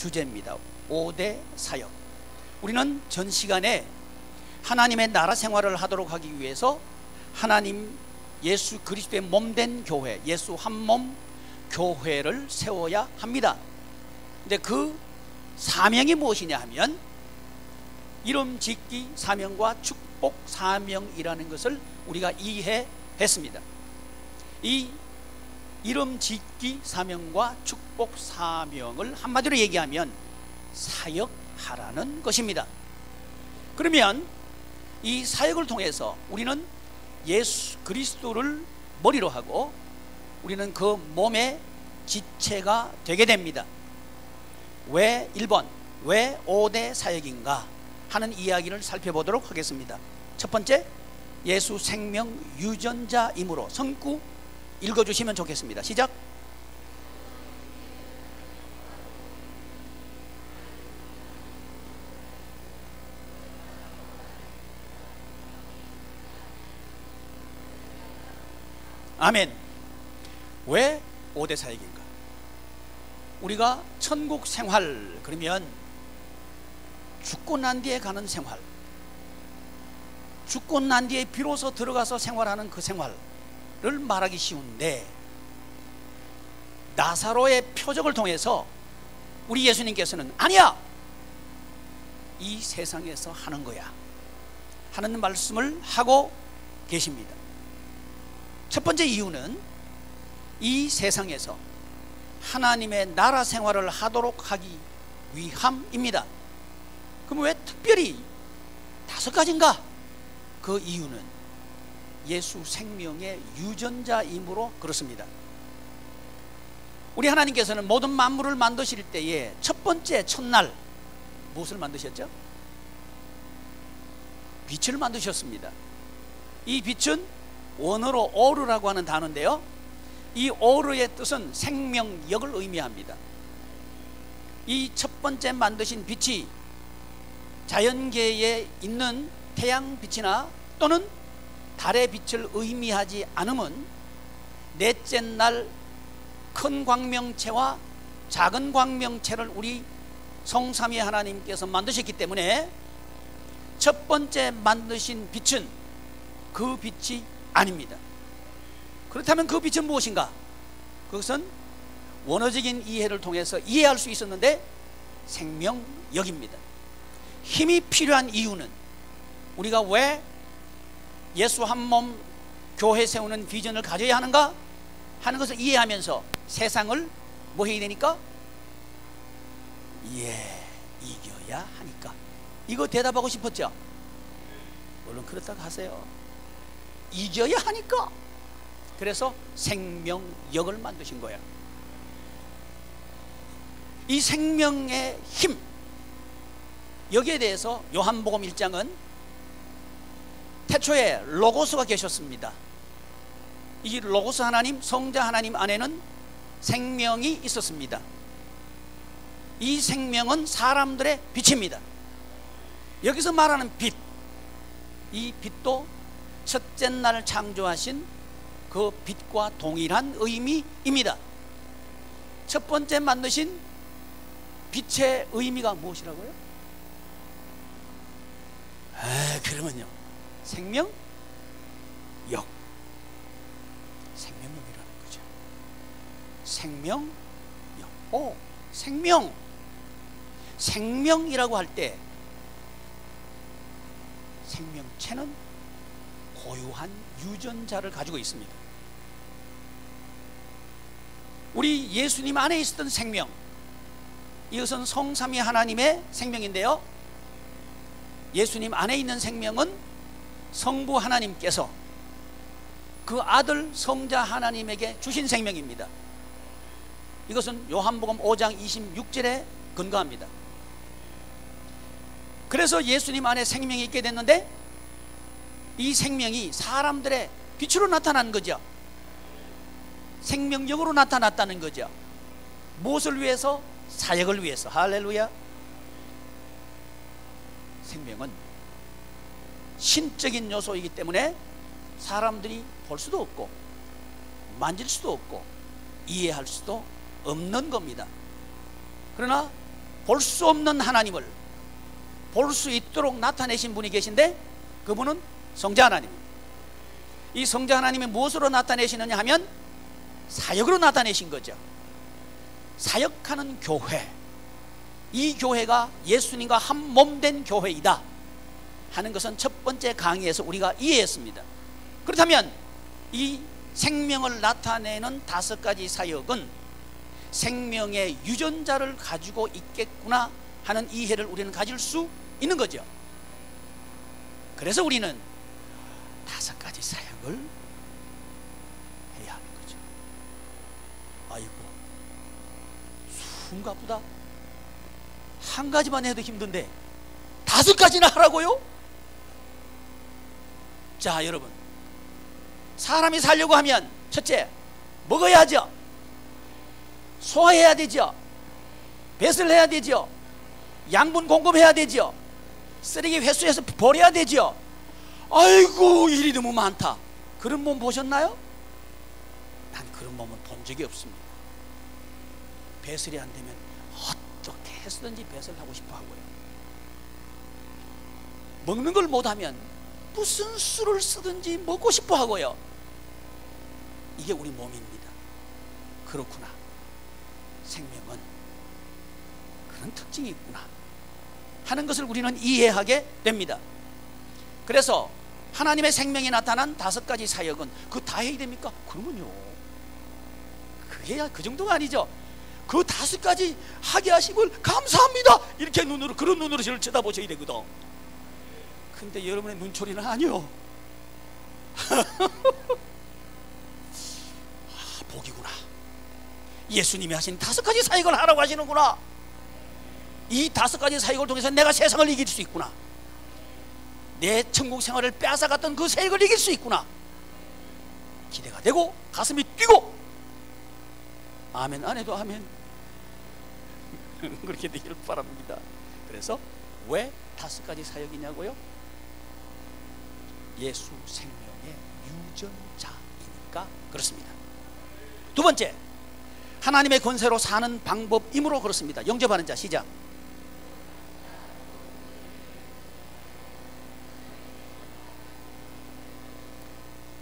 주제입니다. 5대 사역. 우리는 전 시간에 하나님의 나라 생활을 하도록 하기 위해서 하나님 예수 그리스도의 몸된 교회, 예수 한몸 교회를 세워야 합니다. 근데 그 사명이 무엇이냐 하면 이름 짓기 사명과 축복 사명이라는 것을 우리가 이해했습니다. 이 이름 짓기 사명과 축복 사명을 한마디로 얘기하면 사역하라는 것입니다. 그러면 이 사역을 통해서 우리는 예수 그리스도를 머리로 하고 우리는 그 몸의 지체가 되게 됩니다. 왜 1번 왜 5대 사역인가 하는 이야기를 살펴보도록 하겠습니다. 첫 번째, 예수 생명 유전자이므로. 성구 읽어주시면 좋겠습니다. 시작. 아멘. 왜 5대 사역인가? 우리가 천국 생활 그러면 죽고 난 뒤에 가는 생활, 죽고 난 뒤에 비로소 들어가서 생활하는 그 생활을 말하기 쉬운데, 나사로의 표적을 통해서 우리 예수님께서는 아니야, 이 세상에서 하는 거야 하는 말씀을 하고 계십니다. 첫 번째 이유는 이 세상에서 하나님의 나라 생활을 하도록 하기 위함입니다. 그럼 왜 특별히 5가지인가? 그 이유는 예수 생명의 유전자이므로 그렇습니다. 우리 하나님께서는 모든 만물을 만드실 때에 첫 번째 첫날 무엇을 만드셨죠? 빛을 만드셨습니다. 이 빛은 원어로 오르라고 하는 단어인데요, 이 오르의 뜻은 생명력을 의미합니다. 이 첫 번째 만드신 빛이 자연계에 있는 태양빛이나 또는 달의 빛을 의미하지 않으면 넷째 날 큰 광명체와 작은 광명체를 우리 성삼위 하나님께서 만드셨기 때문에 첫 번째 만드신 빛은 그 빛이 아닙니다. 그렇다면 그 빛은 무엇인가? 그것은 원어적인 이해를 통해서 이해할 수 있었는데 생명력입니다. 힘이 필요한 이유는 우리가 왜 예수 한몸 교회 세우는 비전을 가져야 하는가 하는 것을 이해하면서 세상을 뭐 해야 되니까? 이겨야 하니까. 이거 대답하고 싶었죠? 물론 그렇다고 하세요. 이겨야 하니까. 그래서 생명력을 만드신 거야. 이 생명의 힘, 여기에 대해서 요한복음 1장은 태초에 로고스가 계셨습니다. 이 로고스 하나님, 성자 하나님 안에는 생명이 있었습니다. 이 생명은 사람들의 빛입니다. 여기서 말하는 빛, 이 빛도 첫째 날 창조하신 그 빛과 동일한 의미입니다. 첫 번째 만드신 빛의 의미가 무엇이라고요? 그러면요, 생명력, 생명력이라는 거죠. 생명력. 생명이라고 할 때 생명체는 고유한 유전자를 가지고 있습니다. 우리 예수님 안에 있었던 생명, 이것은 성삼위 하나님의 생명인데요, 예수님 안에 있는 생명은 성부 하나님께서 그 아들 성자 하나님에게 주신 생명입니다. 이것은 요한복음 5장 26절에 근거합니다. 그래서 예수님 안에 생명이 있게 됐는데 이 생명이 사람들의 빛으로 나타난 거죠. 생명력으로 나타났다는 거죠. 무엇을 위해서? 사역을 위해서. 할렐루야. 생명은 신적인 요소이기 때문에 사람들이 볼 수도 없고 만질 수도 없고 이해할 수도 없는 겁니다. 그러나 볼 수 없는 하나님을 볼 수 있도록 나타내신 분이 계신데 그분은 성자 하나님입니다. 이 성자 하나님이 무엇으로 나타내시느냐 하면 사역으로 나타내신 거죠. 사역하는 교회, 이 교회가 예수님과 한 몸 된 교회이다 하는 것은 첫 번째 강의에서 우리가 이해했습니다. 그렇다면 이 생명을 나타내는 5가지 사역은 생명의 유전자를 가지고 있겠구나 하는 이해를 우리는 가질 수 있는 거죠. 그래서 우리는 5가지 사역을 해야 하는 거죠. 아이고, 숨가쁘다. 한 가지만 해도 힘든데 5가지나 하라고요? 자, 여러분, 사람이 살려고 하면 첫째, 먹어야죠. 소화해야 되죠. 배설을 해야 되죠. 양분 공급해야 되죠. 쓰레기 회수해서 버려야 되죠. 아이고, 일이 너무 많다. 그런 몸 보셨나요? 난 그런 몸은 본 적이 없습니다. 배설이 안 되면 어떻게 해서든지 배설하고 싶어 하고요. 먹는 걸 못하면 무슨 수를 쓰든지 먹고 싶어 하고요. 이게 우리 몸입니다. 그렇구나. 생명은 그런 특징이 있구나 하는 것을 우리는 이해하게 됩니다. 그래서 하나님의 생명이 나타난 5가지 사역은 그거 다 해야 됩니까? 그러면요, 그게 그 정도가 아니죠. 그 5가지 하게 하심을 감사합니다 이렇게 눈으로, 그런 눈으로 저를 쳐다보셔야 되거든. 근데 여러분의 눈초리는 아니요. 복이구나. 예수님이 하신 5가지 사역을 하라고 하시는구나. 이 5가지 사역을 통해서 내가 세상을 이길 수 있구나. 내 천국 생활을 빼앗아갔던 그 사역을 이길 수 있구나. 기대가 되고 가슴이 뛰고, 아멘 안 해도 아멘 그렇게 되기를 바랍니다. 그래서 왜 5가지 사역이냐고요? 예수 생명의 유전자이니까 그렇습니다. 두 번째, 하나님의 권세로 사는 방법이므로 그렇습니다. 영접하는 자, 시작.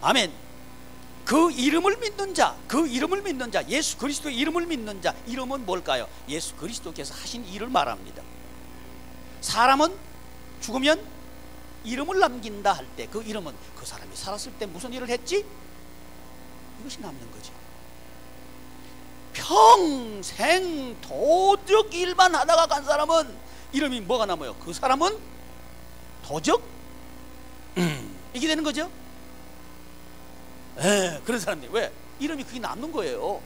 아멘. 그 이름을 믿는 자, 그 이름을 믿는 자, 예수 그리스도의 이름을 믿는 자, 이름은 뭘까요? 예수 그리스도께서 하신 일을 말합니다. 사람은 죽으면 이름을 남긴다 할 때 그 이름은 그 사람이 살았을 때 무슨 일을 했지? 이것이 남는 거죠. 평생 도적 일만 하다가 간 사람은 이름이 뭐가 남아요? 그 사람은 도적 이게 되는 거죠. 그런 사람들이 왜? 이름이 그게 남는 거예요.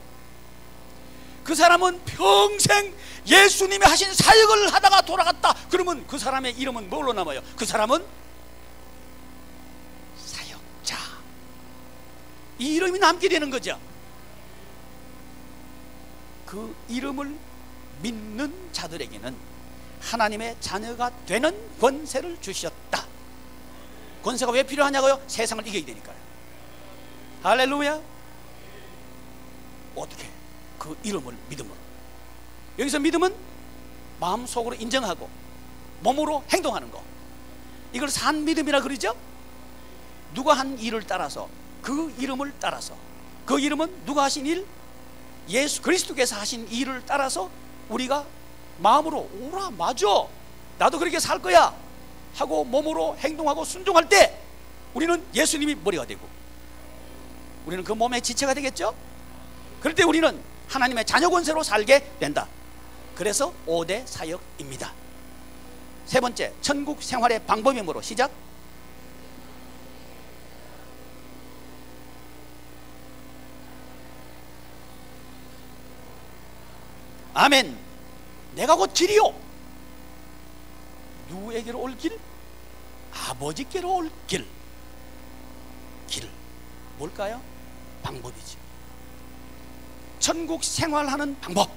그 사람은 평생 예수님이 하신 사역을 하다가 돌아갔다 그러면 그 사람의 이름은 뭘로 남아요? 그 사람은 사역자, 이 이름이 남게 되는 거죠. 그 이름을 믿는 자들에게는 하나님의 자녀가 되는 권세를 주셨다. 권세가 왜 필요하냐고요? 세상을 이겨야 되니까요. 할렐루야. 어떻게? 그 이름을 믿음으로. 여기서 믿음은 마음속으로 인정하고 몸으로 행동하는 거, 이걸 산 믿음이라 그러죠. 누가 한 일을 따라서, 그 이름을 따라서, 그 이름은 누가 하신 일? 예수 그리스도께서 하신 일을 따라서 우리가 마음으로 오라, 맞아, 나도 그렇게 살 거야 하고 몸으로 행동하고 순종할 때 우리는 예수님이 머리가 되고 우리는 그 몸의 지체가 되겠죠. 그럴 때 우리는 하나님의 자녀 권세로 살게 된다. 그래서 5대 사역입니다. 세 번째, 천국 생활의 방법이므로, 시작. 아멘. 내가 곧 길이요. 누구에게로 올 길? 아버지께로 올 길. 길 뭘까요? 방법이죠. 천국 생활하는 방법,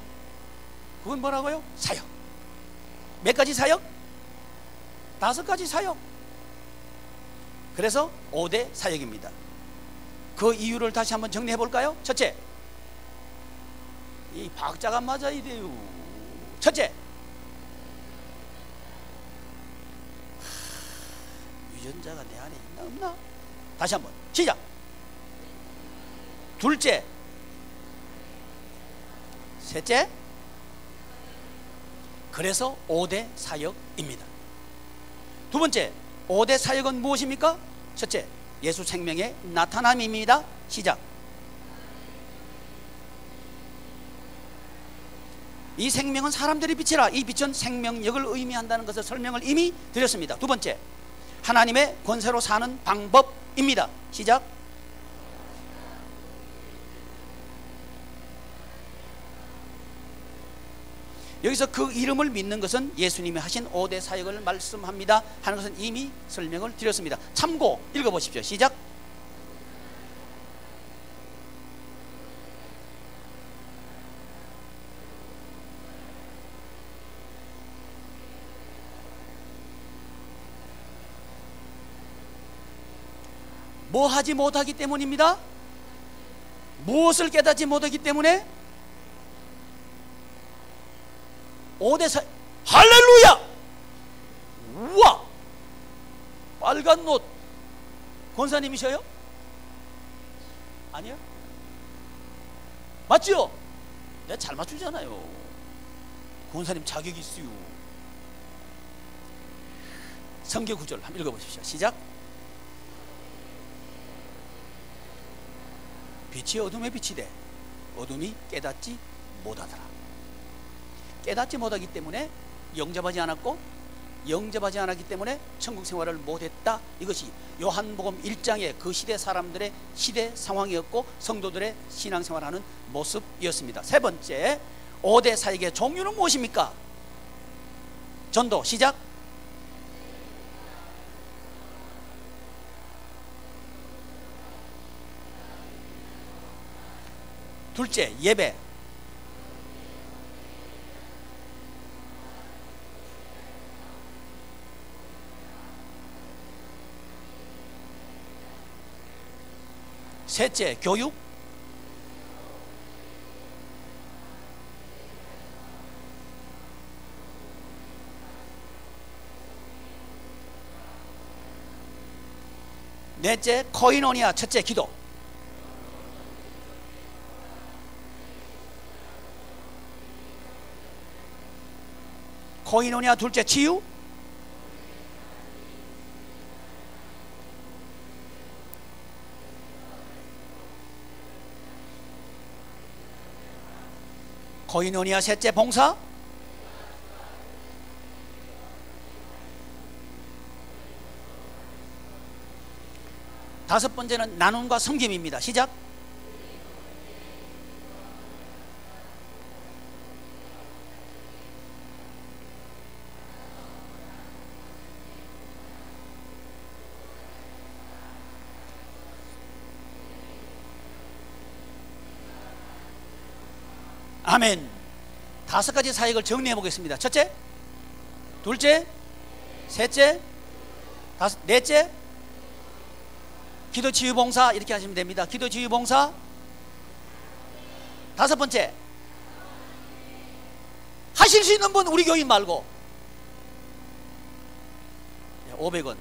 그건 뭐라고요? 사역. 몇 가지 사역? 5가지 사역. 그래서 5대 사역입니다. 그 이유를 다시 한번 정리해 볼까요? 첫째, 이 박자가 맞아야 돼요. 첫째, 유전자가 내 안에 있나 없나? 다시 한번 시작. 둘째, 셋째, 그래서 5대 사역입니다. 두 번째, 5대 사역은 무엇입니까? 첫째, 예수 생명의 나타남입니다. 시작. 이 생명은 사람들의 빛이라. 이 빛은 생명력을 의미한다는 것을 설명을 이미 드렸습니다. 두 번째, 하나님의 권세로 사는 방법입니다. 시작. 여기서 그 이름을 믿는 것은 예수님이 하신 5대 사역을 말씀합니다 하는 것은 이미 설명을 드렸습니다. 참고 읽어보십시오. 시작. 뭐 하지 못하기 때문입니다. 무엇을 깨닫지 못하기 때문에? 5대 사역. 할렐루야! 우와! 빨간 옷 권사님이셔요? 아니요? 맞죠? 내가 잘 맞추잖아요. 권사님 자격이 있어요. 성경 구절 한번 읽어보십시오. 시작. 빛이 어둠에 빛이 돼 어둠이 깨닫지 못하더라. 깨닫지 못하기 때문에 영접하지 않았고, 영접하지 않았기 때문에 천국 생활을 못했다. 이것이 요한복음 1장의 그 시대 사람들의 시대 상황이었고 성도들의 신앙생활하는 모습이었습니다. 세 번째, 5대 사역의 종류는 무엇입니까? 전도. 시작. 둘째, 예배. 셋째, 교육. 넷째, 코이노니아. 첫째, 기도. 코이노니아. 둘째, 치유. 코이노니아. 셋째, 봉사. 다섯 번째는 나눔과 섬김입니다. 시작. 아멘. 다섯 가지 사역을 정리해 보겠습니다. 첫째, 둘째, 셋째, 넷째, 기도 치유 봉사. 이렇게 하시면 됩니다. 기도 치유 봉사. 다섯 번째, 하실 수 있는 분 우리 교인 말고 500원.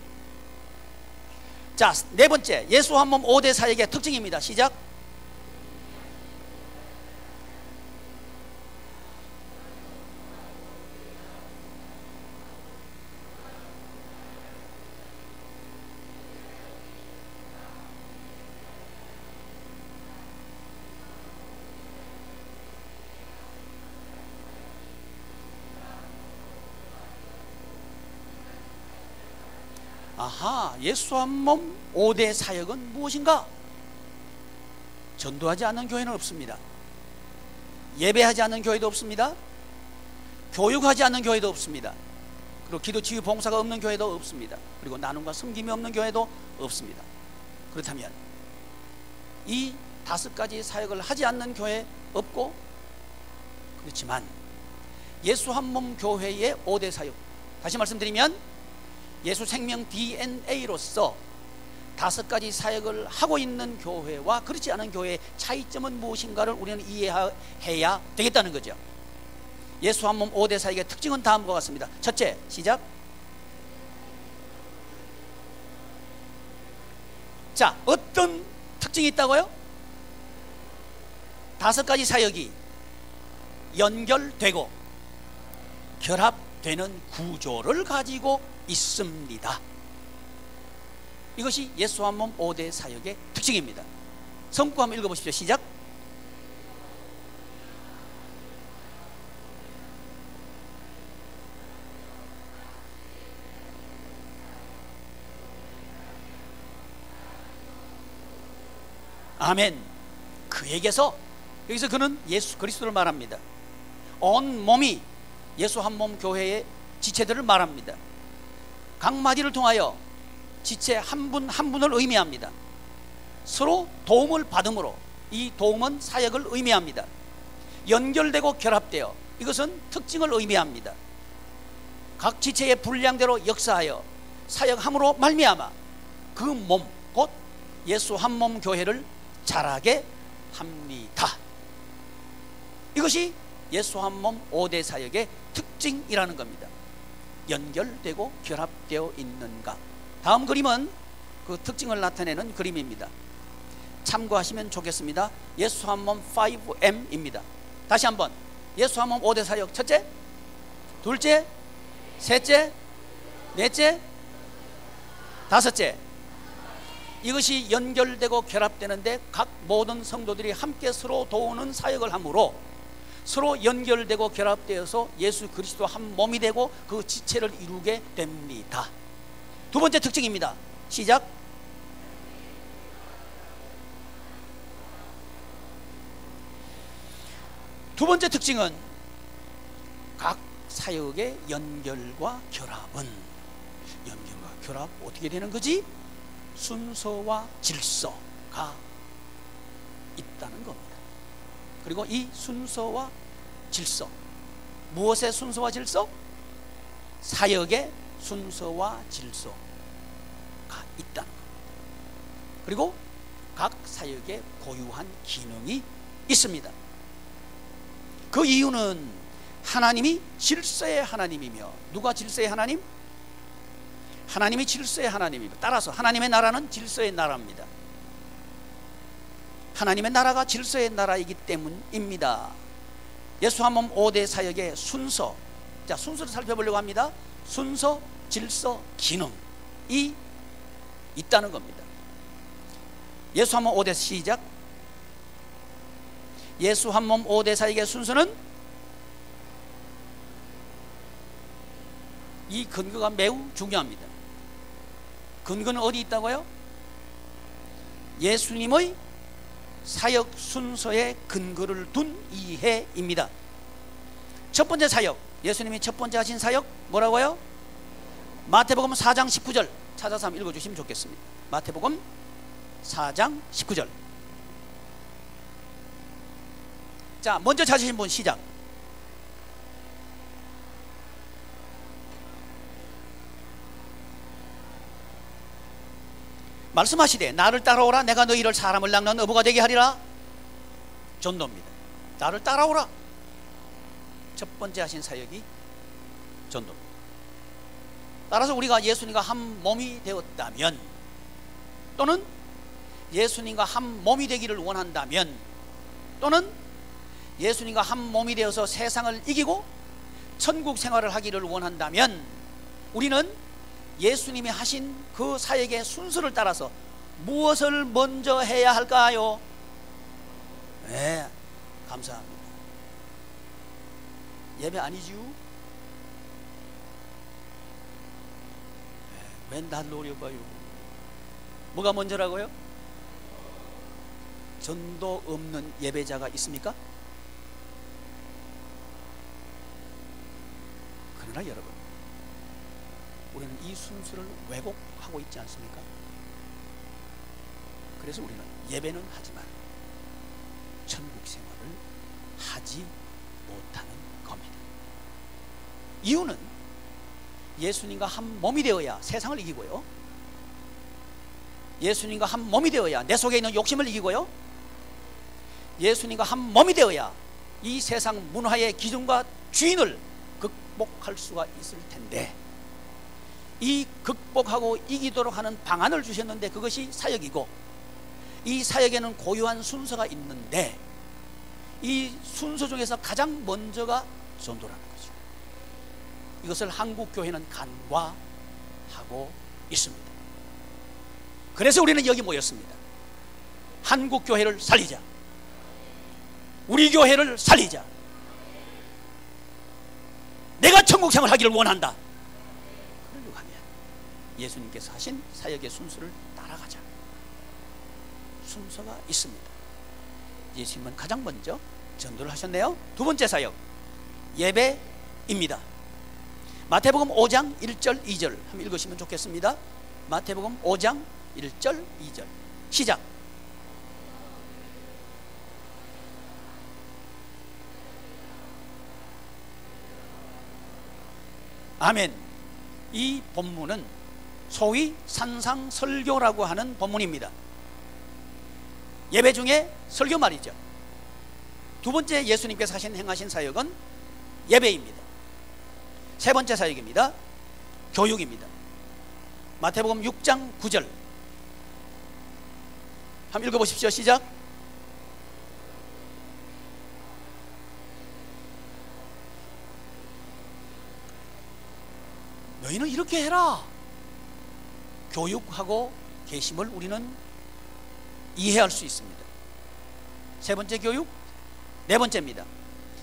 자, 네 번째, 예수 한 몸 5대 사역의 특징입니다. 시작. 아하, 예수 한 몸 5대 사역은 무엇인가? 전도하지 않는 교회는 없습니다. 예배하지 않는 교회도 없습니다. 교육하지 않는 교회도 없습니다. 그리고 기도 치유 봉사가 없는 교회도 없습니다. 그리고 나눔과 섬김이 없는 교회도 없습니다. 그렇다면 이 다섯 가지 사역을 하지 않는 교회 없고, 그렇지만 예수 한 몸 교회의 5대 사역, 다시 말씀드리면 예수 생명 DNA로서 다섯 가지 사역을 하고 있는 교회와 그렇지 않은 교회의 차이점은 무엇인가를 우리는 이해해야 되겠다는 거죠. 예수 한 몸 5대 사역의 특징은 다음과 같습니다. 첫째, 시작. 자, 어떤 특징이 있다고요? 5가지 사역이 연결되고 결합되는 구조를 가지고 있습니다. 이것이 예수 한 몸 5대 사역의 특징입니다. 성구 한번 읽어보십시오. 시작. 아멘. 그에게서, 여기서 그는 예수 그리스도를 말합니다. 온 몸이 예수 한 몸 교회의 지체들을 말합니다. 각 마디를 통하여 지체 한 분 한 분을 의미합니다. 서로 도움을 받음으로 이 도움은 사역을 의미합니다. 연결되고 결합되어 이것은 특징을 의미합니다. 각 지체의 분량대로 역사하여 사역함으로 말미암아 그 몸 곧 예수 한 몸 교회를 자라게 합니다. 이것이 예수 한 몸 5대 사역의 특징이라는 겁니다. 연결되고 결합되어 있는가. 다음 그림은 그 특징을 나타내는 그림입니다. 참고하시면 좋겠습니다. 예수 한 몸 5M입니다. 다시 한번 예수 한 몸 5대 사역, 첫째, 둘째, 셋째, 넷째, 다섯째. 이것이 연결되고 결합되는데 각 모든 성도들이 함께 서로 도우는 사역을 하므로 서로 연결되고 결합되어서 예수 그리스도 한 몸이 되고 그 지체를 이루게 됩니다. 두 번째 특징입니다. 시작. 두 번째 특징은 각 사역의 연결과 결합은, 연결과 결합 어떻게 되는 거지? 순서와 질서가 있다는 겁니다. 그리고 이 순서와 질서, 무엇의 순서와 질서? 사역의 순서와 질서가 있다는 겁니다. 그리고 각 사역에 고유한 기능이 있습니다. 그 이유는 하나님이 질서의 하나님이며, 누가 질서의 하나님? 하나님이 질서의 하나님입니다. 따라서 하나님의 나라는 질서의 나라입니다. 하나님의 나라가 질서의 나라이기 때문입니다. 예수 한 몸 5대 사역의 순서, 자, 순서를 살펴보려고 합니다. 순서, 질서, 기능이 있다는 겁니다. 예수 한 몸 5대 시작. 예수 한 몸 5대 사역의 순서는, 이 근거가 매우 중요합니다. 근거는 어디 있다고요? 예수님의 사역 순서의 근거를 둔 이해입니다. 첫 번째 사역, 예수님이 첫 번째 하신 사역 뭐라고요? 마태복음 4장 19절 찾아서 한번 읽어주시면 좋겠습니다. 마태복음 4장 19절. 자, 먼저 찾으신 분 시작. 말씀하시되 나를 따라오라, 내가 너희를 사람을 낚는 어부가 되게 하리라. 전도입니다. 나를 따라오라. 첫 번째 하신 사역이 전도입니다. 따라서 우리가 예수님과 한 몸이 되었다면, 또는 예수님과 한 몸이 되기를 원한다면, 또는 예수님과 한 몸이 되어서 세상을 이기고 천국 생활을 하기를 원한다면, 우리는 예수님이 하신 그 사역의 순서를 따라서 무엇을 먼저 해야 할까요? 네, 감사합니다. 예배 아니지요? 네, 맨날 노려봐요. 뭐가 먼저라고요? 전도 없는 예배자가 있습니까? 그러나 여러분, 우리는 이 순서를 왜곡하고 있지 않습니까? 그래서 우리는 예배는 하지만 천국 생활을 하지 못하는 겁니다. 이유는 예수님과 한 몸이 되어야 세상을 이기고요, 예수님과 한 몸이 되어야 내 속에 있는 욕심을 이기고요, 예수님과 한 몸이 되어야 이 세상 문화의 기준과 주인을 극복할 수가 있을 텐데, 이 극복하고 이기도록 하는 방안을 주셨는데 그것이 사역이고, 이 사역에는 고유한 순서가 있는데 이 순서 중에서 가장 먼저가 전도라는 거죠. 이것을 한국 교회는 간과하고 있습니다. 그래서 우리는 여기 모였습니다. 한국 교회를 살리자. 우리 교회를 살리자. 내가 천국 생활 하기를 원한다. 그러려고 하면 예수님께서 하신 사역의 순서를 따라가자. 순서가 있습니다. 예수님은 가장 먼저 전도를 하셨네요. 두 번째 사역, 예배입니다. 마태복음 5장 1절 2절 한번 읽으시면 좋겠습니다. 마태복음 5장 1절 2절 시작. 아멘. 이 본문은 소위 산상설교라고 하는 본문입니다. 예배 중에 설교 말이죠. 두 번째 예수님께서 행하신 사역은 예배입니다. 세 번째 사역입니다. 교육입니다. 마태복음 6장 9절 한번 읽어보십시오. 시작. 너희는 이렇게 해라. 교육하고 계심을 우리는 이해할 수 있습니다. 세 번째 교육, 네 번째입니다.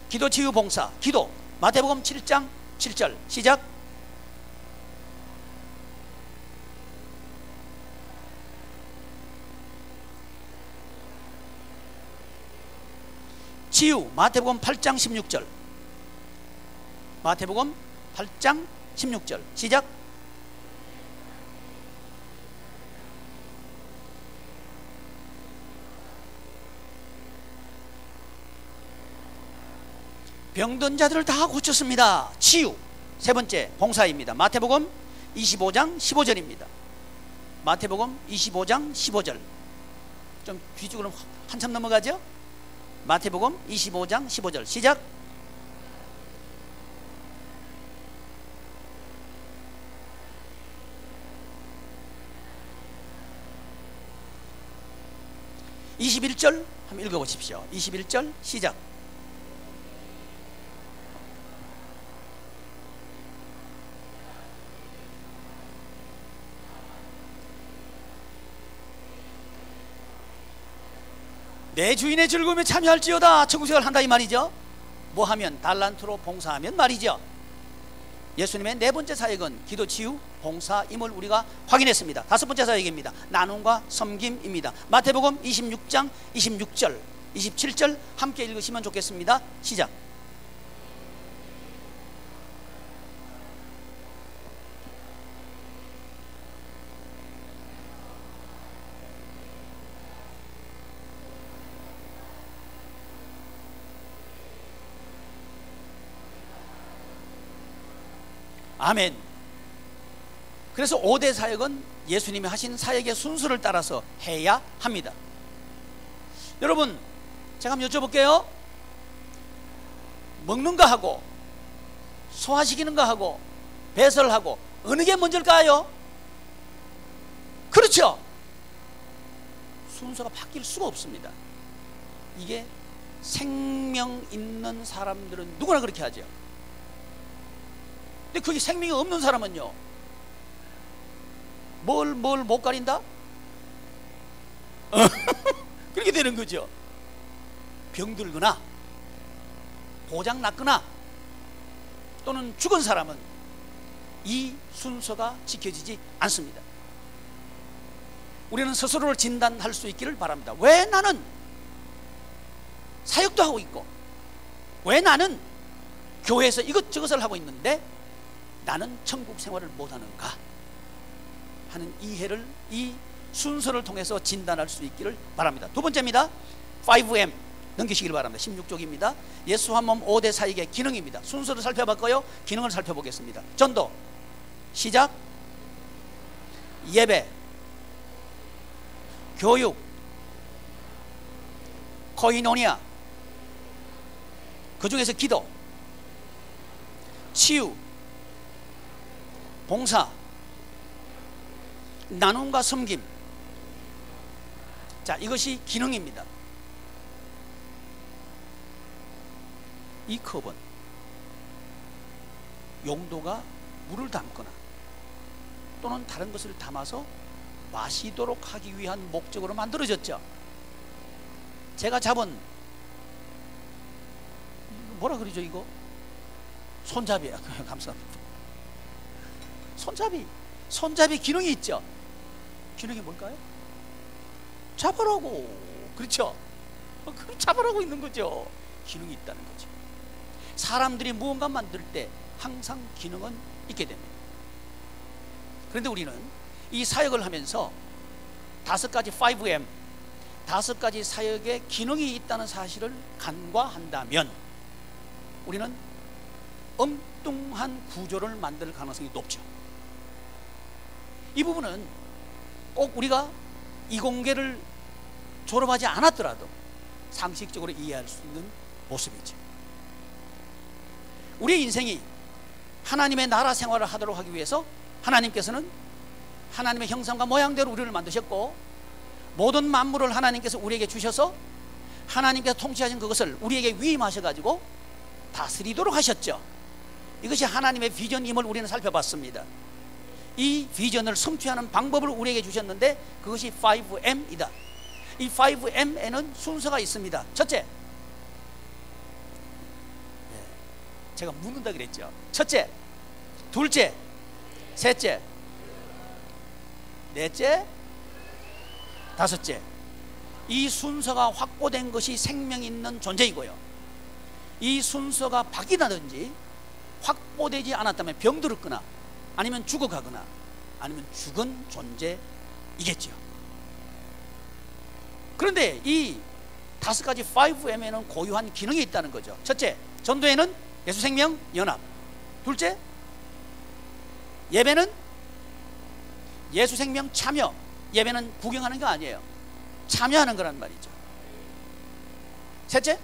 기도, 치유, 봉사, 기도. 마태복음 7장 7절 시작. 치유. 마태복음 8장 16절 마태복음 8장 16절 시작. 병든 자들을 다 고쳤습니다. 치유. 세 번째 봉사입니다. 마태복음 25장 15절입니다. 마태복음 25장 15절 좀 뒤쪽으로 한참 넘어가죠. 마태복음 25장 15절 시작. (21절) 한번 읽어보십시오. 21절 시작. 내 주인의 즐거움에 참여할지어다. 천국생활 한다 이 말이죠. 뭐 하면? 달란트로 봉사하면 말이죠. 예수님의 네 번째 사역은 기도, 치유, 봉사임을 우리가 확인했습니다. 다섯 번째 사역입니다. 나눔과 섬김입니다. 마태복음 26장 26절 27절 함께 읽으시면 좋겠습니다. 시작. 아멘. 그래서 5대 사역은 예수님이 하신 사역의 순서를 따라서 해야 합니다. 여러분, 제가 한번 여쭤볼게요. 먹는 거 하고 소화시키는 거 하고 배설하고 어느 게 먼저일까요? 그렇죠. 순서가 바뀔 수가 없습니다. 이게 생명 있는 사람들은 누구나 그렇게 하죠. 근데 그게 생명이 없는 사람은요, 뭘 못 가린다? 그렇게 되는 거죠. 병들거나 고장 났거나 또는 죽은 사람은 이 순서가 지켜지지 않습니다. 우리는 스스로를 진단할 수 있기를 바랍니다. 왜 나는 사역도 하고 있고, 왜 나는 교회에서 이것저것을 하고 있는데 나는 천국 생활을 못하는가 하는 이해를, 이 순서를 통해서 진단할 수 있기를 바랍니다. 두 번째입니다. 5M 넘기시길 바랍니다. 16쪽입니다. 예수 한 몸 5대 사역의 기능입니다. 순서를 살펴봤고요, 기능을 살펴보겠습니다. 전도 시작. 예배, 교육, 코이노니아, 그 중에서 기도, 치유, 봉사, 나눔과 섬김. 자, 이것이 기능입니다. 이 컵은 용도가 물을 담거나 또는 다른 것을 담아서 마시도록 하기 위한 목적으로 만들어졌죠. 제가 잡은 뭐라 그러죠 이거? 손잡이야. 감사합니다. 손잡이 기능이 있죠. 기능이 뭘까요? 잡으라고. 그렇죠? 잡으라고 있는 거죠. 기능이 있다는 거죠. 사람들이 무언가 만들 때 항상 기능은 있게 됩니다. 그런데 우리는 이 사역을 하면서 5가지 5M, 5가지 사역의 기능이 있다는 사실을 간과한다면 우리는 엉뚱한 구조를 만들 가능성이 높죠. 이 부분은 꼭 우리가 이공계를 졸업하지 않았더라도 상식적으로 이해할 수 있는 모습이죠. 우리의 인생이 하나님의 나라 생활을 하도록 하기 위해서 하나님께서는 하나님의 형상과 모양대로 우리를 만드셨고, 모든 만물을 하나님께서 우리에게 주셔서 하나님께서 통치하신 그것을 우리에게 위임하셔가지고 다스리도록 하셨죠. 이것이 하나님의 비전임을 우리는 살펴봤습니다. 이 비전을 성취하는 방법을 우리에게 주셨는데 그것이 5M이다. 이 5M에는 순서가 있습니다. 첫째, 제가 묻는다 그랬죠. 첫째, 둘째, 셋째, 넷째, 다섯째. 이 순서가 확보된 것이 생명 있는 존재이고요, 이 순서가 바뀌다든지 확보되지 않았다면 병들었거나 아니면 죽어가거나 아니면 죽은 존재이겠죠. 그런데 이 5가지 5M에는 고유한 기능이 있다는 거죠. 첫째, 전도에는 예수생명 연합. 둘째, 예배는 예수생명 참여. 예배는 구경하는 게 아니에요. 참여하는 거란 말이죠. 셋째,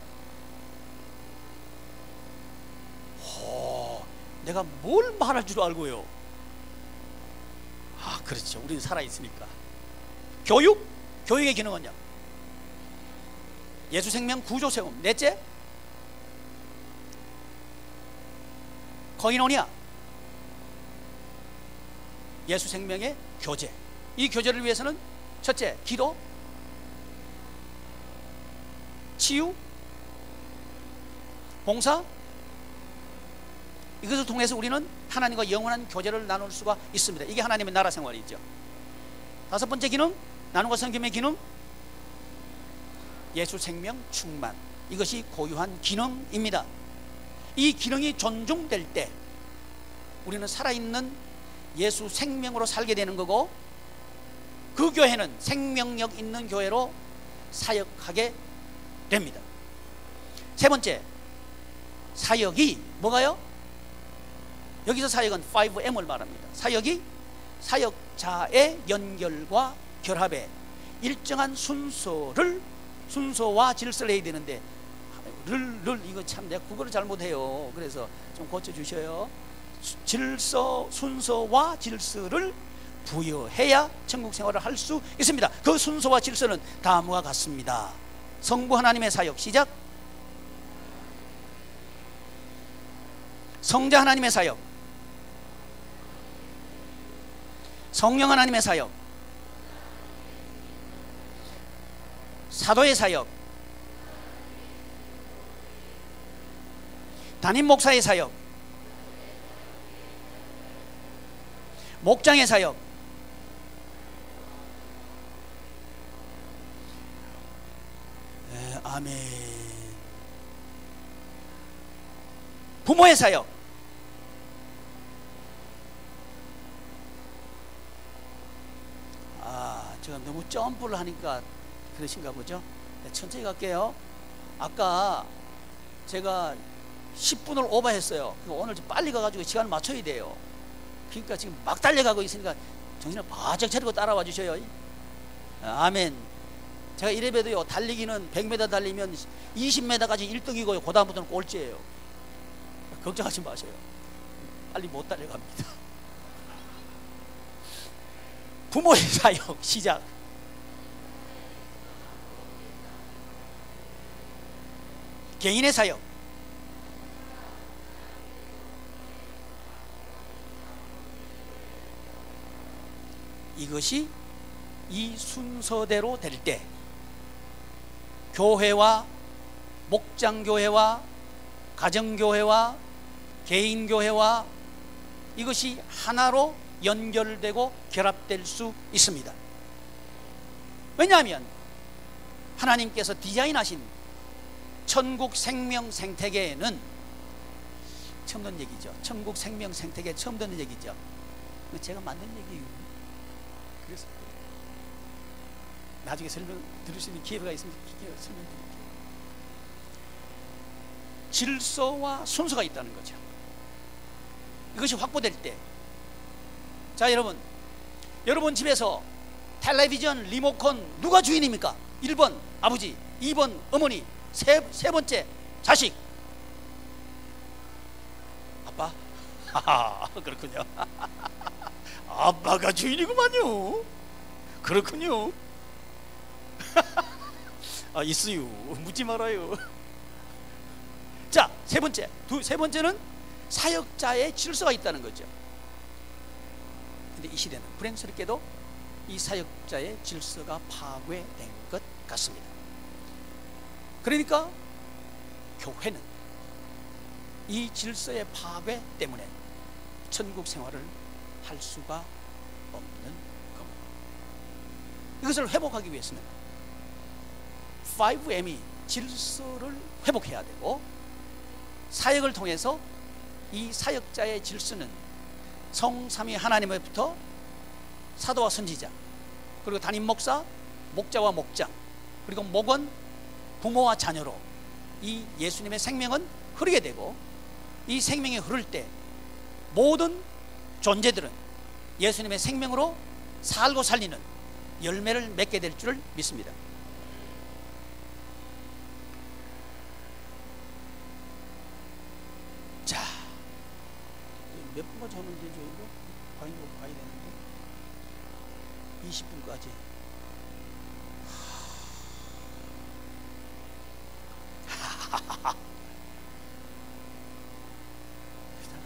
내가 뭘 말할 줄 알고요. 그렇죠. 우리는 살아있으니까. 교육, 교육의 기능은요, 예수생명 구조 세움. 넷째, 거인오니아, 예수생명의 교제. 이 교제를 위해서는 첫째, 기도, 치유, 봉사. 이것을 통해서 우리는 하나님과 영원한 교제를 나눌 수가 있습니다. 이게 하나님의 나라 생활이죠. 5번째 기능, 나눔과 섬김의 기능, 예수 생명 충만. 이것이 고유한 기능입니다. 이 기능이 존중될 때 우리는 살아있는 예수 생명으로 살게 되는 거고, 그 교회는 생명력 있는 교회로 사역하게 됩니다. 세 번째, 사역이 뭐가요? 여기서 사역은 5M을 말합니다. 사역이 사역자의 연결과 결합에 일정한 순서와 질서를 해야 되는데, 이거 참 내가 국어를 잘못해요. 그래서 좀 고쳐주셔요. 순서와 질서를 부여해야 천국 생활을 할 수 있습니다. 그 순서와 질서는 다음과 같습니다. 성부 하나님의 사역. 시작. 성자 하나님의 사역, 성령 하나님의 사역, 사도의 사역, 담임 목사의 사역, 목장의 사역, 아멘. 부모의 사역, 제가 너무 점프를 하니까 그러신가 보죠. 천천히 갈게요. 아까 제가 10분을 오버했어요. 오늘 좀 빨리 가가지고 시간을 맞춰야 돼요. 그러니까 지금 막 달려가고 있으니까 정신을 바짝 차리고 따라와 주셔요. 아멘. 제가 이래봬도요, 달리기는 100m 달리면 20m까지 1등이고요 그 다음부터는 꼴찌예요. 걱정하지 마세요. 빨리 못 달려갑니다. 부모의 사역 시작. 개인의 사역. 이것이 이 순서대로 될 때 교회와 목장교회와 가정교회와 개인교회와 이것이 하나로 연결되고 결합될 수 있습니다. 왜냐하면 하나님께서 디자인하신 천국 생명 생태계에는 처음 듣는 얘기죠. 천국 생명 생태계 처음 듣는 얘기죠. 제가 만든 얘기예요. 그래서 나중에 설명 들을 수 있는 기회가 있으면 설명드릴게요. 질서와 순서가 있다는 거죠. 이것이 확보될 때, 자 여러분 집에서 텔레비전 리모컨 누가 주인입니까? 1번 아버지, 2번 어머니, 세 번째 자식. 아빠? 하하, 그렇군요. 아빠가 주인이구만요. 그렇군요. 있어요. 묻지 말아요. 자, 세 번째는 사역자의 질서가 있다는 거죠. 근데 이 시대는 불행스럽게도 이 사역자의 질서가 파괴된 것 같습니다. 그러니까 교회는 이 질서의 파괴 때문에 천국 생활을 할 수가 없는 겁니다. 이것을 회복하기 위해서는 5M이 질서를 회복해야 되고, 사역을 통해서 이 사역자의 질서는 성삼위 하나님으로부터 사도와 선지자, 그리고 담임 목사, 목자와 목장, 그리고 목원, 부모와 자녀로 이 예수님의 생명은 흐르게 되고, 이 생명이 흐를 때 모든 존재들은 예수님의 생명으로 살고 살리는 열매를 맺게 될 줄을 믿습니다. 자, 몇 분까지 하면 되죠? 이거 봐야 되는데 20분까지.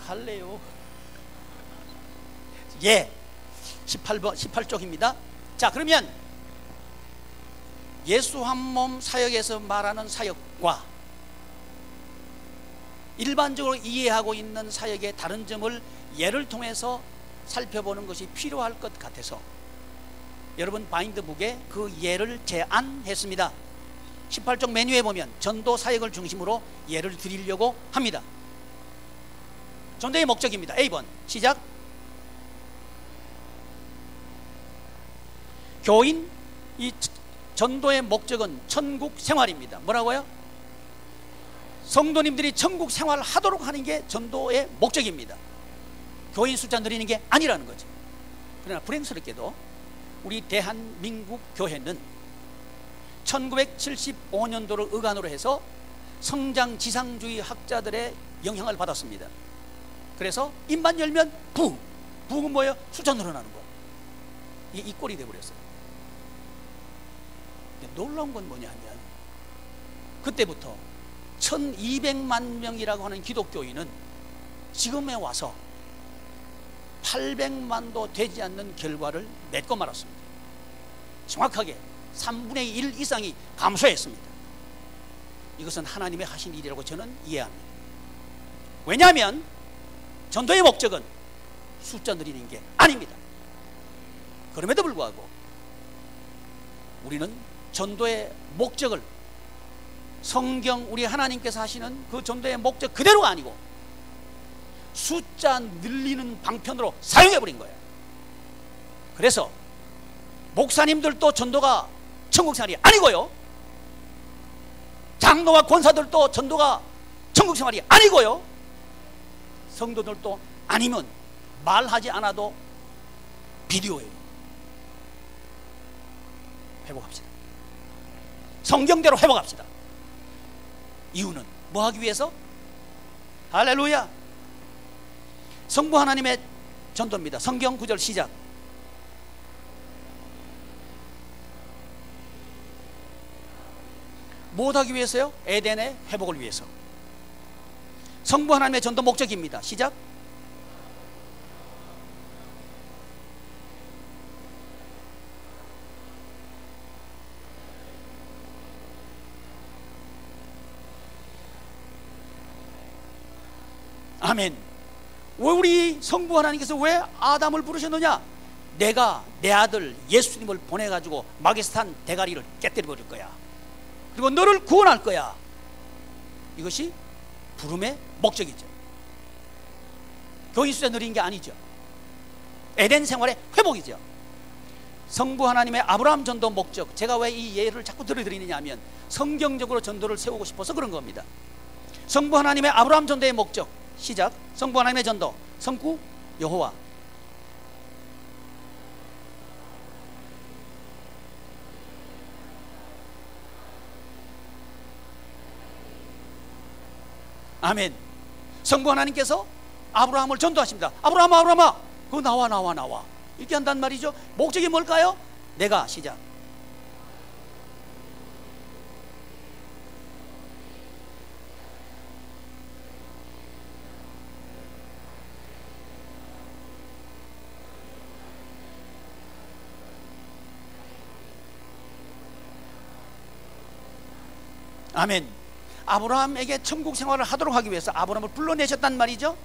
할래요. 예, 18쪽입니다. 자, 그러면 예수 한 몸 사역에서 말하는 사역과 일반적으로 이해하고 있는 사역의 다른 점을 예를 통해서 살펴보는 것이 필요할 것 같아서 여러분 바인드북에 그 예를 제안했습니다. 18쪽 메뉴에 보면 전도 사역을 중심으로 예를 드리려고 합니다. 전도의 목적입니다. A번 시작. 교인, 이 전도의 목적은 천국 생활입니다. 뭐라고요? 성도님들이 천국 생활을 하도록 하는 게 전도의 목적입니다. 교인 숫자 늘리는 게 아니라는 거죠. 그러나 불행스럽게도 우리 대한민국 교회는 1975년도를 의관으로 해서 성장지상주의 학자들의 영향을 받았습니다. 그래서 입만 열면 부흥은 뭐예요? 숫자 늘어나는 거. 이게 이 꼴이 되어버렸어요. 놀라운 건 뭐냐 하면 그때부터 1200만 명이라고 하는 기독교인은 지금에 와서 800만도 되지 않는 결과를 맺고 말았습니다. 정확하게 3분의 1 이상이 감소했습니다. 이것은 하나님의 하신 일이라고 저는 이해합니다. 왜냐하면 전도의 목적은 숫자 늘리는 게 아닙니다. 그럼에도 불구하고 우리는 전도의 목적을 성경 우리 하나님께서 하시는 그 전도의 목적 그대로가 아니고 숫자 늘리는 방편으로 사용해버린 거예요. 그래서 목사님들도 전도가 천국생활이 아니고요, 장로와 권사들도 전도가 천국생활이 아니고요, 성도들도 아니면 말하지 않아도 비디오예요. 회복합시다. 성경대로 회복합시다. 이유는 뭐 하기 위해서? 할렐루야. 성부 하나님의 전도입니다. 성경 9절 시작. 무엇하기 위해서요? 에덴의 회복을 위해서. 성부 하나님의 전도 목적입니다. 시작. 아멘. 왜 우리 성부 하나님께서 왜 아담을 부르셨느냐? 내가 내 아들 예수님을 보내가지고 마귀스탄 대가리를 깨뜨려 버릴 거야. 그리고 너를 구원할 거야. 이것이 부름의 목적이죠. 교인수에 누린 게 아니죠. 에덴 생활의 회복이죠. 성부 하나님의 아브라함 전도 목적, 제가 왜 이 예를 자꾸 들어드리느냐 하면 성경적으로 전도를 세우고 싶어서 그런 겁니다. 성부 하나님의 아브라함 전도의 목적, 시작. 성부 하나님의 전도, 성구 여호와. 아멘. 성부 하나님께서 아브라함을 전도하십니다. 아브라함아, 아브라함아, 그거 나와 이렇게 한단 말이죠. 목적이 뭘까요? 내가, 시작. 아멘. 아브라함에게 천국 생활을 하도록 하기 위해서 아브라함을 불러내셨단 말이죠.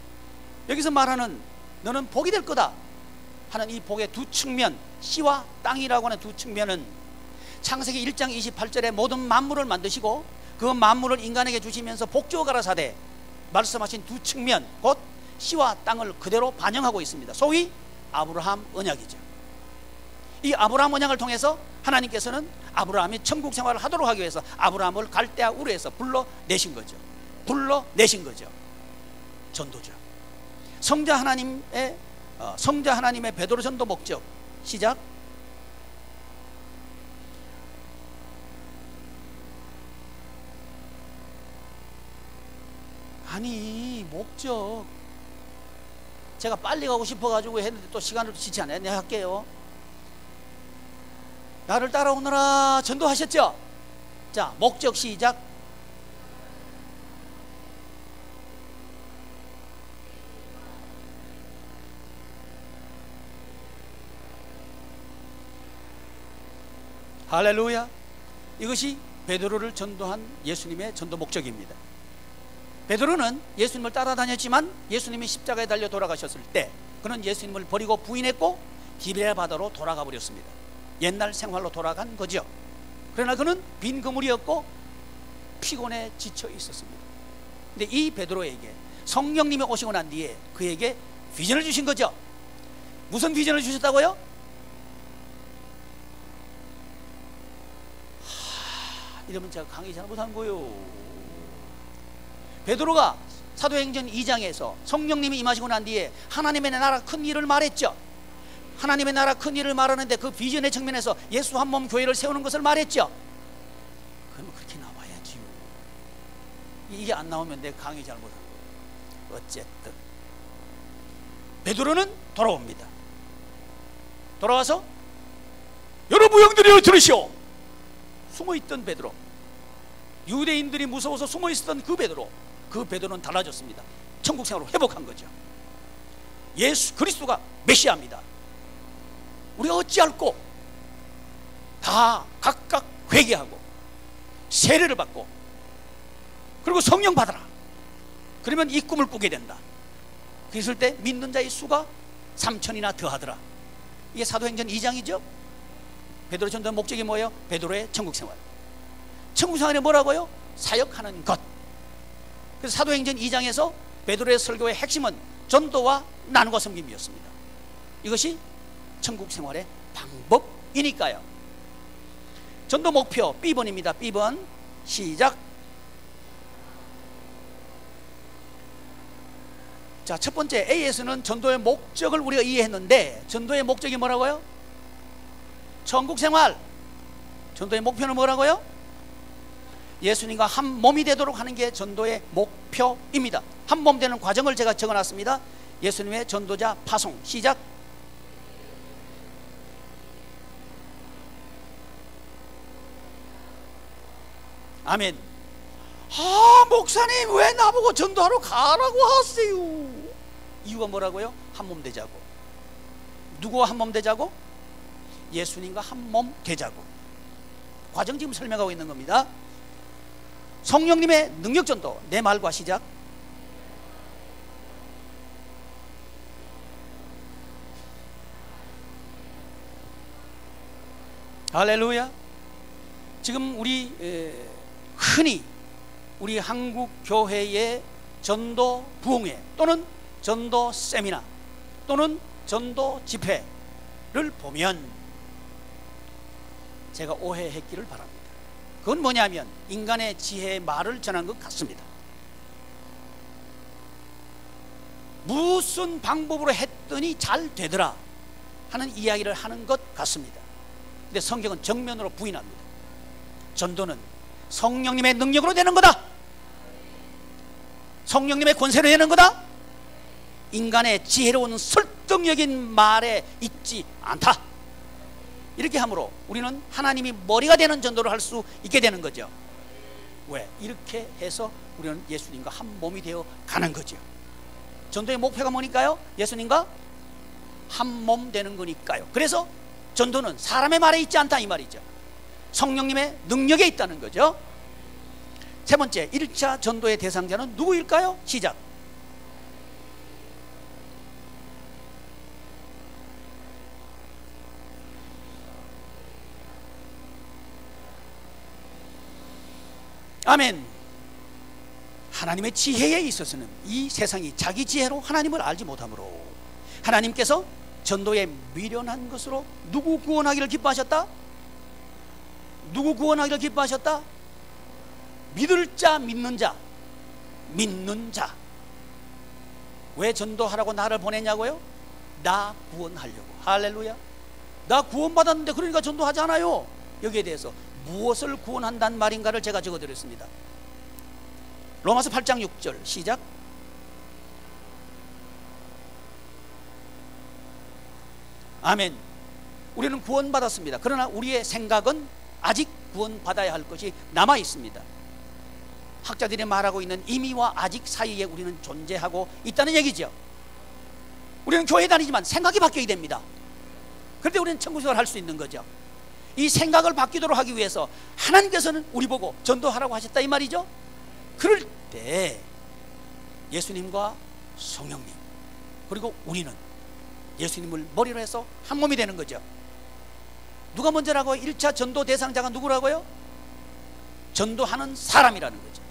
여기서 말하는 너는 복이 될 거다 하는 이 복의 두 측면, 씨와 땅이라고 하는 두 측면은 창세기 1장 28절에 모든 만물을 만드시고 그 만물을 인간에게 주시면서 복주어 가라사대 말씀하신 두 측면, 곧 씨와 땅을 그대로 반영하고 있습니다. 소위 아브라함 언약이죠. 이 아브라함 언약을 통해서 하나님께서는 아브라함이 천국 생활을 하도록 하기 위해서 아브라함을 갈대아 우르에서 불러내신 거죠. 전도죠. 성자 하나님의 베드로 전도 목적, 시작. 아니, 목적, 제가 빨리 가고 싶어가지고 했는데 또 시간을 지치 않아요. 내가 할게요. 나를 따라오너라 전도하셨죠? 자, 목적 시작. 할렐루야. 이것이 베드로를 전도한 예수님의 전도 목적입니다. 베드로는 예수님을 따라다녔지만 예수님이 십자가에 달려 돌아가셨을 때 그는 예수님을 버리고 부인했고 디베랴 바다로 돌아가 버렸습니다. 옛날 생활로 돌아간 거죠. 그러나 그는 빈 그물이었고 피곤해 지쳐 있었습니다. 근데 이 베드로에게 성령님이 오시고 난 뒤에 그에게 비전을 주신 거죠. 무슨 비전을 주셨다고요? 이러면 제가 강의 잘못한 거요. 베드로가 사도행전 2장에서 성령님이 임하시고 난 뒤에 하나님의 나라 큰 일을 말했죠. 하나님의 나라 큰 일을 말하는데 그 비전의 측면에서 예수 한 몸 교회를 세우는 것을 말했죠. 그러면 그렇게 나와야지요. 이게 안 나오면 내 강의 잘못한 거예요. 어쨌든 베드로는 돌아옵니다. 돌아와서 여러 무형들이여 들으시오. 숨어있던 베드로, 유대인들이 무서워서 숨어있었던 그 베드로는 달라졌습니다. 천국 생활로 회복한 거죠. 예수 그리스도가 메시아입니다. 우리가 어찌할꼬? 다 각각 회개하고 세례를 받고 그리고 성령 받아라. 그러면 이 꿈을 꾸게 된다. 그랬을 때 믿는 자의 수가 3,000이나 더하더라. 이게 사도행전 2장이죠. 베드로 전도의 목적이 뭐예요? 베드로의 천국생활. 천국생활이 뭐라고요? 사역하는 것. 그래서 사도행전 2장에서 베드로의 설교의 핵심은 전도와 나눔과 섬김이었습니다. 이것이 천국생활의 방법이니까요. 전도 목표 B번입니다. B번 시작. 자, 첫 번째 A에서는 전도의 목적을 우리가 이해했는데 전도의 목적이 뭐라고요? 천국생활. 전도의 목표는 뭐라고요? 예수님과 한 몸이 되도록 하는 게 전도의 목표입니다. 한 몸 되는 과정을 제가 적어놨습니다. 예수님의 전도자 파송 시작. 아멘. 목사님 왜 나보고 전도하러 가라고 하세요? 이유가 뭐라고요? 한 몸 되자고. 누구와 한 몸 되자고? 예수님과 한 몸 되자고. 과정 지금 설명하고 있는 겁니다. 성령님의 능력 전도, 내 말과 시작. 할렐루야. 지금 우리 흔히 우리 한국 교회의 전도 부흥회 또는 전도 세미나 또는 전도 집회를 보면 제가 오해했기를 바랍니다. 그건 뭐냐면 인간의 지혜의 말을 전한 것 같습니다. 무슨 방법으로 했더니 잘 되더라 하는 이야기를 하는 것 같습니다. 근데 성경은 정면으로 부인합니다. 전도는 성령님의 능력으로 되는 거다. 성령님의 권세로 되는 거다. 인간의 지혜로운 설득력인 말에 있지 않다. 이렇게 함으로 우리는 하나님이 머리가 되는 전도를 할 수 있게 되는 거죠. 왜? 이렇게 해서 우리는 예수님과 한 몸이 되어 가는 거죠. 전도의 목표가 뭐니까요? 예수님과 한 몸 되는 거니까요. 그래서 전도는 사람의 말에 있지 않다 이 말이죠. 성령님의 능력에 있다는 거죠. 세 번째, 1차 전도의 대상자는 누구일까요? 시작. 아멘. 하나님의 지혜에 있어서는 이 세상이 자기 지혜로 하나님을 알지 못하므로 하나님께서 전도에 미련한 것으로 누구 구원하기를 기뻐하셨다? 누구 구원하기를 기뻐하셨다? 믿을 자, 믿는 자. 믿는 자. 왜 전도하라고 나를 보냈냐고요? 나 구원하려고. 할렐루야. 나 구원받았는데 그러니까 전도하잖아요. 여기에 대해서 무엇을 구원한다는 말인가를 제가 적어드렸습니다. 로마서 8장 6절 시작. 아멘. 우리는 구원받았습니다. 그러나 우리의 생각은 아직 구원받아야 할 것이 남아 있습니다. 학자들이 말하고 있는 이미와 아직 사이에 우리는 존재하고 있다는 얘기죠. 우리는 교회 다니지만 생각이 바뀌어야 됩니다. 그럴 때 우리는 천국생활을 할 수 있는 거죠. 이 생각을 바뀌도록 하기 위해서 하나님께서는 우리 보고 전도하라고 하셨다 이 말이죠. 그럴 때 예수님과 성령님 그리고 우리는 예수님을 머리로 해서 한 몸이 되는 거죠. 누가 먼저라고요? 1차 전도 대상자가 누구라고요? 전도하는 사람이라는 거죠.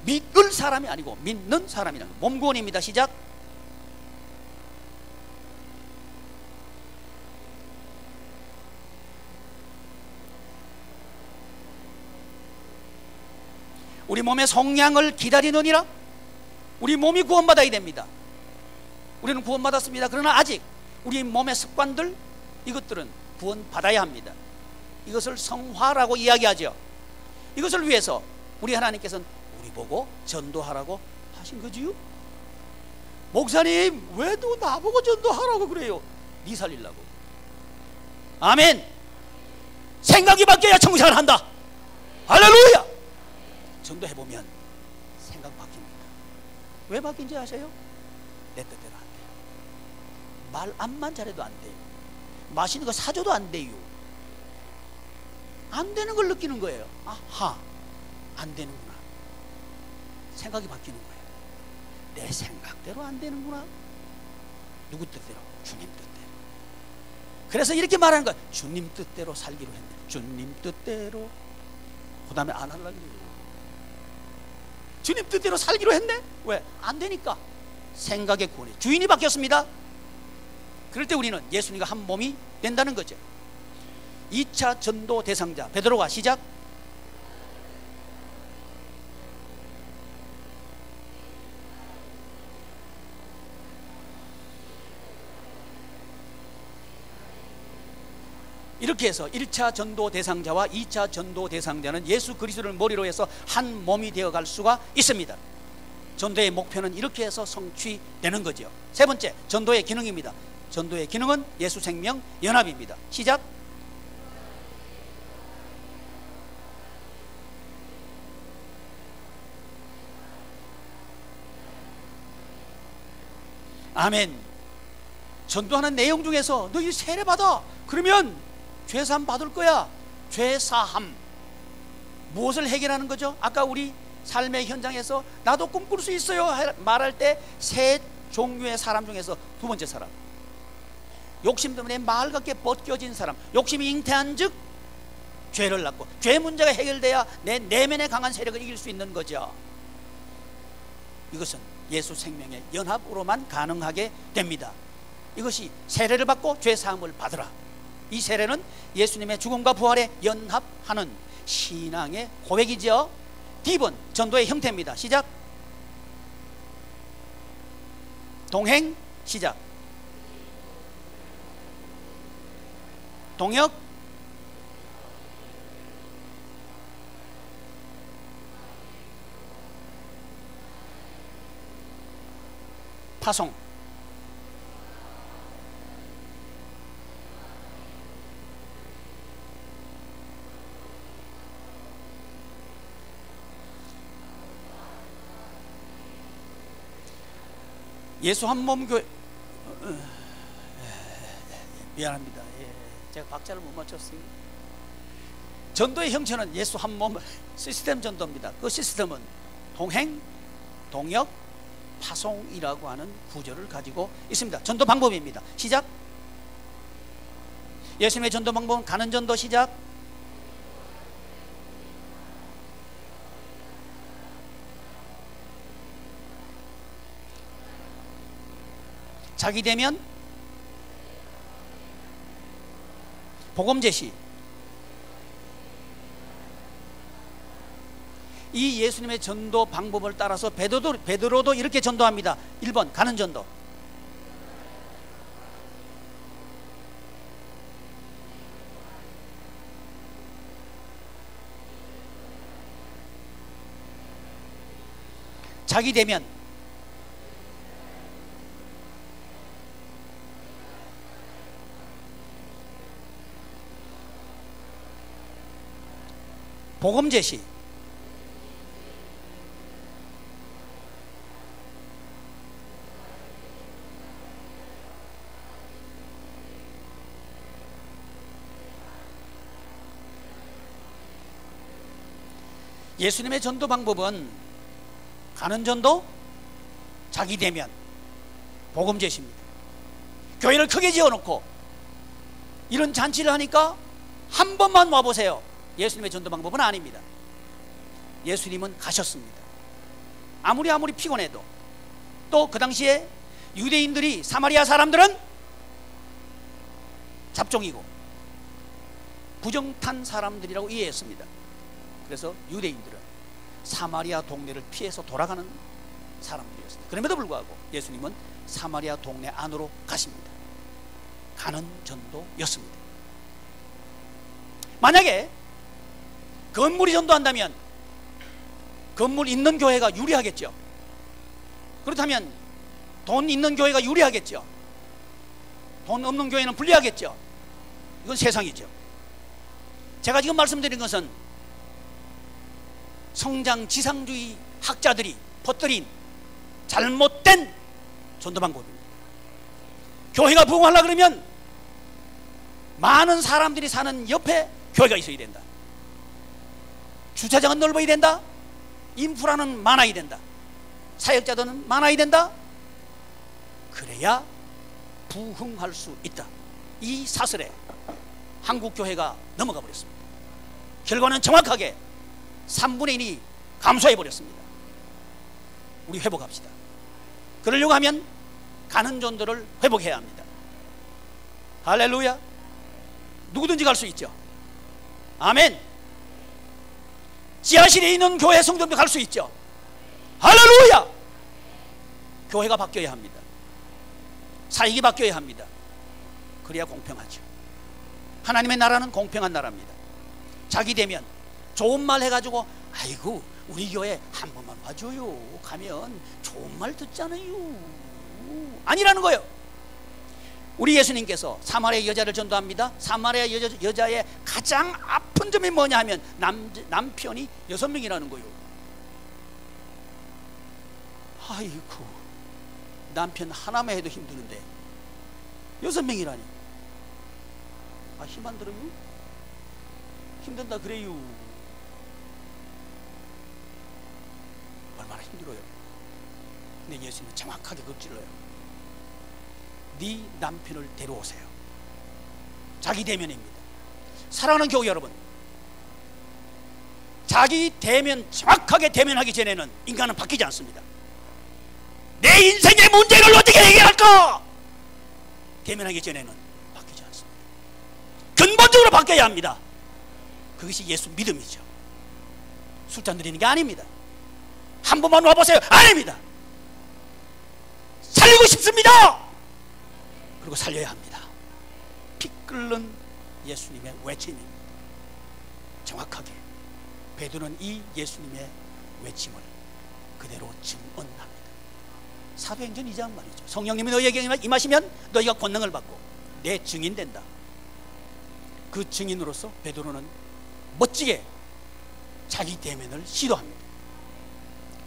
믿을 사람이 아니고 믿는 사람이라는 거예요. 몸구원입니다. 시작. 우리 몸의 성량을 기다리느니라. 우리 몸이 구원받아야 됩니다. 우리는 구원받았습니다. 그러나 아직 우리 몸의 습관들 이것들은 구원받아야 합니다. 이것을 성화라고 이야기하죠. 이것을 위해서 우리 하나님께서는 우리 보고 전도하라고 하신 거지요. 목사님 왜 또 나보고 전도하라고 그래요? 네 살리려고. 아멘. 생각이 바뀌어야 천국생활을 한다. 할렐루야. 전도해보면 생각 바뀝니다. 왜 바뀐지 아세요? 내 뜻대로 안 돼요. 말 암만 잘해도 안 돼요. 맛있는 거 사줘도 안 돼요. 안 되는 걸 느끼는 거예요. 아하, 안 되는구나. 생각이 바뀌는 거예요. 내 생각대로 안 되는구나. 누구 뜻대로? 주님 뜻대로. 그래서 이렇게 말하는 거예요. 주님 뜻대로 살기로 했네. 주님 뜻대로. 그 다음에 안 하려고 그래요. 주님 뜻대로 살기로 했네? 왜? 안 되니까. 생각의 구원이 주인이 바뀌었습니다. 그럴 때 우리는 예수님과 한 몸이 된다는 거죠. 2차 전도 대상자 베드로가 시작. 이렇게 해서 1차 전도 대상자와 2차 전도 대상자는 예수 그리스도를 머리로 해서 한 몸이 되어갈 수가 있습니다. 전도의 목표는 이렇게 해서 성취되는 거죠. 세 번째, 전도의 기능입니다. 전도의 기능은 예수 생명 연합입니다. 시작. 아멘. 전도하는 내용 중에서 너희 세례 받아, 그러면 죄사함 받을 거야. 죄사함. 무엇을 해결하는 거죠? 아까 우리 삶의 현장에서 나도 꿈꿀 수 있어요 말할 때 세 종류의 사람 중에서 두 번째 사람, 욕심 때문에 말갛게 벗겨진 사람. 욕심이 잉태한 즉 죄를 낳고, 죄 문제가 해결돼야 내 내면의 강한 세력을 이길 수 있는 거죠. 이것은 예수 생명의 연합으로만 가능하게 됩니다. 이것이 세례를 받고 죄 사함을 받으라. 이 세례는 예수님의 죽음과 부활에 연합하는 신앙의 고백이죠. D번 전도의 형태입니다. 시작. 동행. 시작. 동역. 파송. 예수 한 몸 교회. 미안합니다. 제가 박자를 못 맞췄어요. 전도의 형체는 예수 한 몸 시스템 전도입니다. 그 시스템은 동행, 동역, 파송이라고 하는 구조를 가지고 있습니다. 전도 방법입니다. 시작. 예수님의 전도 방법은 가는 전도. 시작. 자기 되면 복음 제시. 이 예수님의 전도 방법을 따라서 베드로도 이렇게 전도합니다. 1번 가는 전도. 자기 되면 복음 제시. 예수님의 전도 방법은 가는 전도, 자기 대면, 복음 제시입니다. 교회를 크게 지어놓고 이런 잔치를 하니까 한 번만 와보세요. 예수님의 전도 방법은 아닙니다. 예수님은 가셨습니다. 아무리 피곤해도. 또 그 당시에 유대인들이 사마리아 사람들은 잡종이고 부정탄 사람들이라고 이해했습니다. 그래서 유대인들은 사마리아 동네를 피해서 돌아가는 사람들이었습니다. 그럼에도 불구하고 예수님은 사마리아 동네 안으로 가십니다. 가는 전도였습니다. 만약에 건물이 전도한다면 건물 있는 교회가 유리하겠죠. 그렇다면 돈 있는 교회가 유리하겠죠. 돈 없는 교회는 불리하겠죠. 이건 세상이죠. 제가 지금 말씀드린 것은 성장 지상주의 학자들이 퍼뜨린 잘못된 전도 방법입니다. 교회가 부흥하려고 그러면 많은 사람들이 사는 옆에 교회가 있어야 된다. 주차장은 넓어야 된다. 인프라는 많아야 된다. 사역자들은 많아야 된다. 그래야 부흥할 수 있다. 이 사슬에 한국 교회가 넘어가 버렸습니다. 결과는 정확하게 3분의 1이 감소해 버렸습니다. 우리 회복합시다. 그러려고 하면 가는 전도를 회복해야 합니다. 할렐루야. 누구든지 갈 수 있죠. 아멘. 지하실에 있는 교회 성도도 갈 수 있죠. 할렐루야. 교회가 바뀌어야 합니다. 사역이 바뀌어야 합니다. 그래야 공평하죠. 하나님의 나라는 공평한 나라입니다. 자기 되면 좋은 말 해가지고 아이고 우리 교회 한 번만 와줘요. 가면 좋은 말 듣잖아요. 아니라는 거예요. 우리 예수님께서 사마리아 여자를 전도합니다. 사마리아 여자의 가장 아픈 점이 뭐냐 하면 남편이 6명이라는 거예요. 아이고 남편 하나만 해도 힘드는데 6명이라니. 아, 힘 안 들어요? 힘든다 그래요. 얼마나 힘들어요. 근데 예수님은 정확하게 찔러요. 네 남편을 데려오세요. 자기 대면입니다. 사랑하는 교우 여러분, 자기 대면, 정확하게 대면하기 전에는 인간은 바뀌지 않습니다. 내 인생의 문제를 어떻게 해결할까? 대면하기 전에는 바뀌지 않습니다. 근본적으로 바뀌어야 합니다. 그것이 예수 믿음이죠. 술잔 드리는 게 아닙니다. 한 번만 와보세요. 아닙니다. 살리고 싶습니다. 그리고 살려야 합니다. 피 끓는 예수님의 외침입니다. 정확하게 베드로는 이 예수님의 외침을 그대로 증언합니다. 사도행전 2장 말이죠. 성령님이 너희에게 임하시면 너희가 권능을 받고 내 증인 된다. 그 증인으로서 베드로는 멋지게 자기 대면을 시도합니다.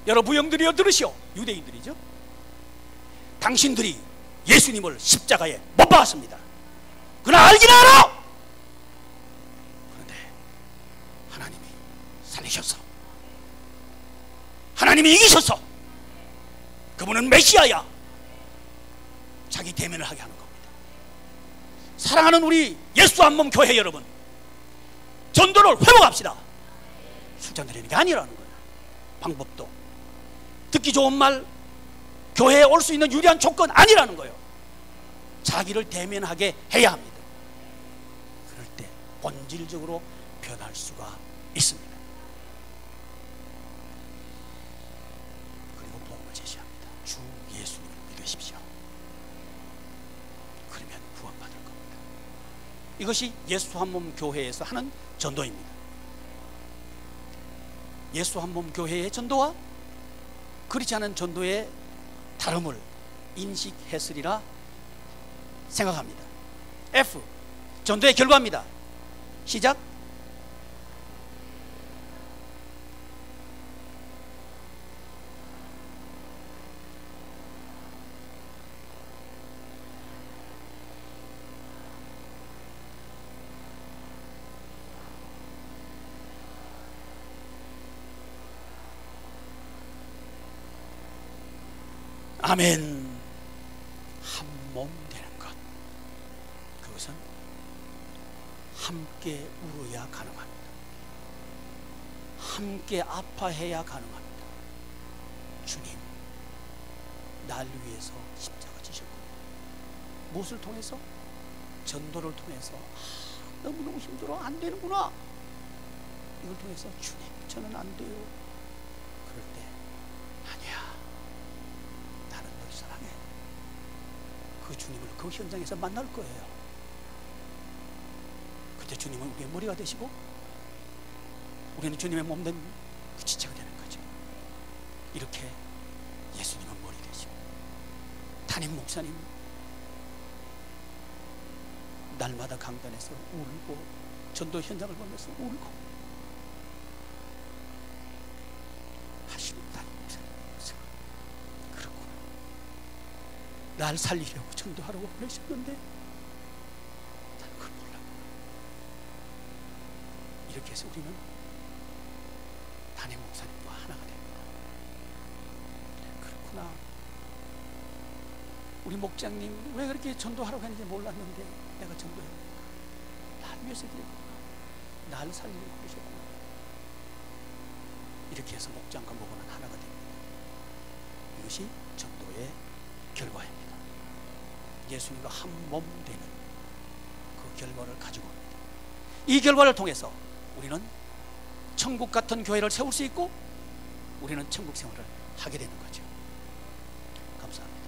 여러 부형들이여 들으시오. 유대인들이죠. 당신들이 예수님을 십자가에 못 박았습니다. 그러나 알기는 알아. 그런데 하나님이 살리셨어. 하나님이 이기셨어. 그분은 메시아야. 자기 대면을 하게 하는 겁니다. 사랑하는 우리 예수 한 몸 교회 여러분, 전도를 회복합시다. 술잔 드리는 게 아니라는 거예요. 방법도 듣기 좋은 말, 교회에 올 수 있는 유리한 조건 아니라는 거예요. 자기를 대면하게 해야 합니다. 그럴 때 본질적으로 변할 수가 있습니다. 그리고 복음을 제시합니다. 주 예수님을 믿으십시오. 그러면 구원받을 겁니다. 이것이 예수 한 몸 교회에서 하는 전도입니다. 예수 한 몸 교회의 전도와 그렇지 않은 전도의 다름을 인식했으리라 생각합니다. F, 전도의 결과입니다. 시작. 아멘. 한 몸 되는 것, 그것은 함께 울어야 가능합니다. 함께 아파해야 가능합니다. 주님, 날 위해서 십자가 지셨고, 무엇을 통해서? 전도를 통해서. 너무너무 힘들어, 안 되는구나. 이걸 통해서 주님, 저는 안 돼요. 그럴 때 아니야, 나는 널 사랑해. 그 주님을 그 현장에서 만날 거예요. 그때 주님은 우리의 머리가 되시고 우리는 주님의 몸된 그 지체가 되는 거죠. 이렇게 예수님은 머리 되시고 담임 목사님 날마다 강단에서 울고 전도 현장을 보면서 울고 하시는 담임 목사님, 그렇구나, 날 살리려고 전도하라고 보내셨는데 난 그걸 몰랐구나. 이렇게 해서 우리는 담임 목사님과 하나가 됩니다. 그렇구나, 우리 목장님 왜 그렇게 전도하라고 했는지 몰랐는데 내가 전도했는가, 날 위해서 그랬구나, 날 살리려고 그러셨구나. 이렇게 해서 목장과 목원은 하나가 됩니다. 이것이 전도의 결과입니다. 예수님과 한 몸 되는 그 결과를 가지고 옵니다. 이 결과를 통해서 우리는 천국 같은 교회를 세울 수 있고 우리는 천국 생활을 하게 되는 거죠. 감사합니다.